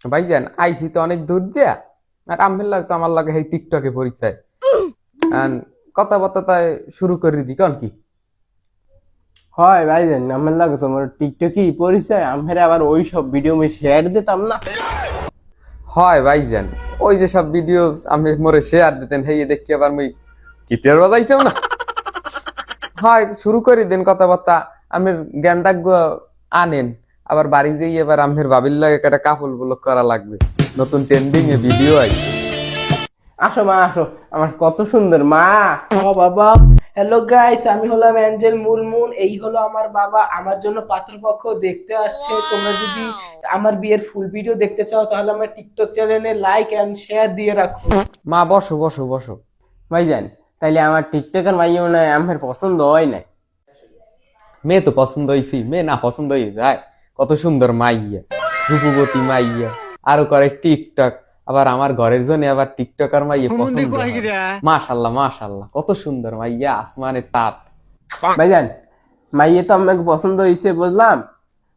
ভাইজান আইসি তো অনেক দূর দিয়া, আর আমের লাগে তো আমার লাগে এই টিকটকে পরিচয়। আর কথাবার্তা তাই শুরু করে দি কন কি? হয় ভাইজান, আমার লাগে তোমার টিকটকই পরিচয়, আমি আবার ওই সব ভিডিও আমি শেয়ার দিতাম না। হয় ভাইজান, ওই যে সব ভিডিও আমি মোরে শেয়ার দিতেন, হেই দেখি আবার মুই গিটার বাজাইতাম না। হয় শুরু করে দেন কথাবার্তা, আমের গেন্দাক আনেন, আবার বাড়ি যেই এবার আমের বাবির লাগে একটা কাপড় ব্লক করা লাগবে, নতুন ট্রেন্ডিং এ ভিডিও আইছে। আসো মা আসো, আমার কত সুন্দর মা। ও বাবা, হ্যালো গাইস, আমি হলাম অ্যাঞ্জেল মুলমুন। এই হলো আমার বাবা, আমার জন্য পাত্রপক্ষ দেখতে আসছে। তোমরা যদি আমার বিয়ের ফুল ভিডিও দেখতে চাও তাহলে আমার টিকটক চ্যানেলে লাইক এন্ড শেয়ার দিয়ে রাখো। মা বসো বসো বসো। ভাইজান, তাইলে আমার টিকটকের মাইও নাই, আমার পছন্দ হয় নাই। মেয়ে তো পছন্দ হয়েছি, মেয়ে না পছন্দ হয়ে যায়? কত সুন্দর মাইয়া, রূপবতী মাইয়া, আরো করে টিকটক, আবার আমার ঘরের জন্য আবার টিকটকার মাইয়া পছন্দ হয়। মাশাল্লাহ মাশাল্লাহ, কত সুন্দর মাইয়া, আসমানের তাপ। ভাইজান, মাইয়ে তো আমাকে পছন্দ হয়েছে বুঝলাম,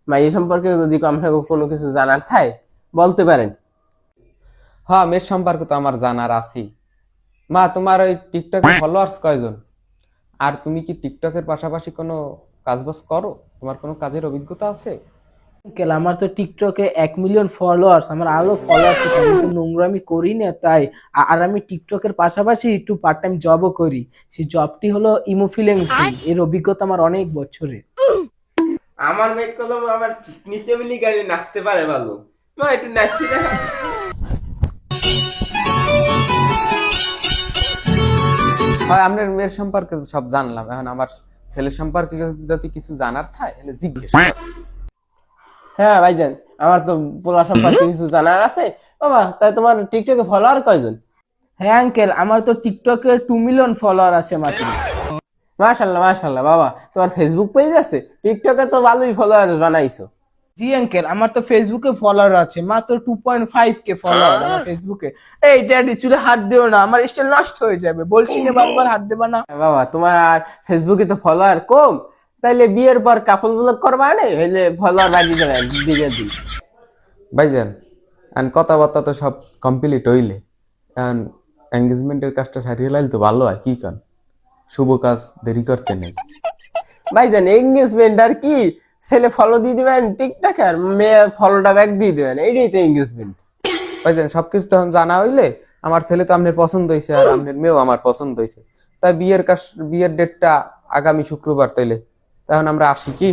মাইয়ে সম্পর্কে যদি আপনাকে কোনো কিছু জানার থাকে বলতে পারেন। হ্যাঁ, মেয়ের সম্পর্কে তো আমার জানার আছে। মা, তোমার ওই টিকটকে ফলোয়ার্স কয়জন? আর তুমি কি টিকটকের পাশাপাশি কোনো কাজবাজ করো? তোমার কোনো কাজের অভিজ্ঞতা আছে? আঙ্কেল, আমার তো টিকটকে 1 মিলিয়ন ফলোয়ার্স, আমার আরো ফলোয়ার্স আছে। আমি তো নোংরামি করি না তাই। আর আমি টিকটকের পাশাপাশি একটু পার্ট টাইম জবও করি। সেই জবটি হলো ইমোফ্লুয়েন্সিং। এর অভিজ্ঞতা আমার অনেক বছরের। আমার মেয়ে কলম আবার নিচে মিলি গাড়ি নাচতে পারে ভালো, মা একটু নাচছি দেখা। হয়, আপনার মেয়ের সম্পর্কে তো সব জানলাম, এখন আমার ছেলের সম্পর্কে যদি কিছু জানার থাকে তাহলে জিজ্ঞেস করো। হ্যাঁ ভাইজান, আমার তো পোলা সম্পর্কে কিছু জানার আছে। বাবা, তাই তোমার টিকটকে ফলোয়ার কয়জন? হ্যাঁ আঙ্কেল, আমার তো টিকটকে 2 মিলিয়ন ফলোয়ার আছে মাত্র। মাশাল্লাহ মাশাল্লাহ। বাবা, তোমার ফেসবুক পেজ আছে? টিকটকে তো ভালোই ফলোয়ার বানাইছো। জি আঙ্কেল, আমার তো ফেসবুকে ফলোয়ার আছে মাত্র 2.5K ফলোয়ার আমার ফেসবুকে। এই ড্যাডি, চুলে হাত দিও না, আমার স্টাইল নষ্ট হয়ে যাবে, বলছি না বারবার হাত দেবা না। বাবা, তোমার আর ফেসবুকে তো ফলোয়ার কম, তাইলে বিয়ের পর কাপল ব্লগ করবা না, হইলে ফলোয়ার বাড়িয়ে যাবে দিকে দিন। ভাইজান, এখন কথাবার্তা তো সব কমপ্লিট হইলে, এখন এঙ্গেজমেন্টের কাজটা সারিয়ে লাইলে তো ভালো হয়, কি কান? শুভ কাজ দেরি করতে নেই। ভাইজান, এঙ্গেজমেন্ট আর কি, ছেলে ফলো দিয়ে দিবেন টিকটক, আর মেয়ে ফলোটা ব্যাক দিয়ে দিবেন, এইটাই তো এঙ্গেজমেন্ট। ভাইজান, সবকিছু তখন জানা হইলে, আমার ছেলে তো আপনার পছন্দ হয়েছে আর আপনার মেয়েও আমার পছন্দ হয়েছে, তাই বিয়ের ডেটটা আগামী শুক্রবার তাইলে, তখন আমরা আসি কি?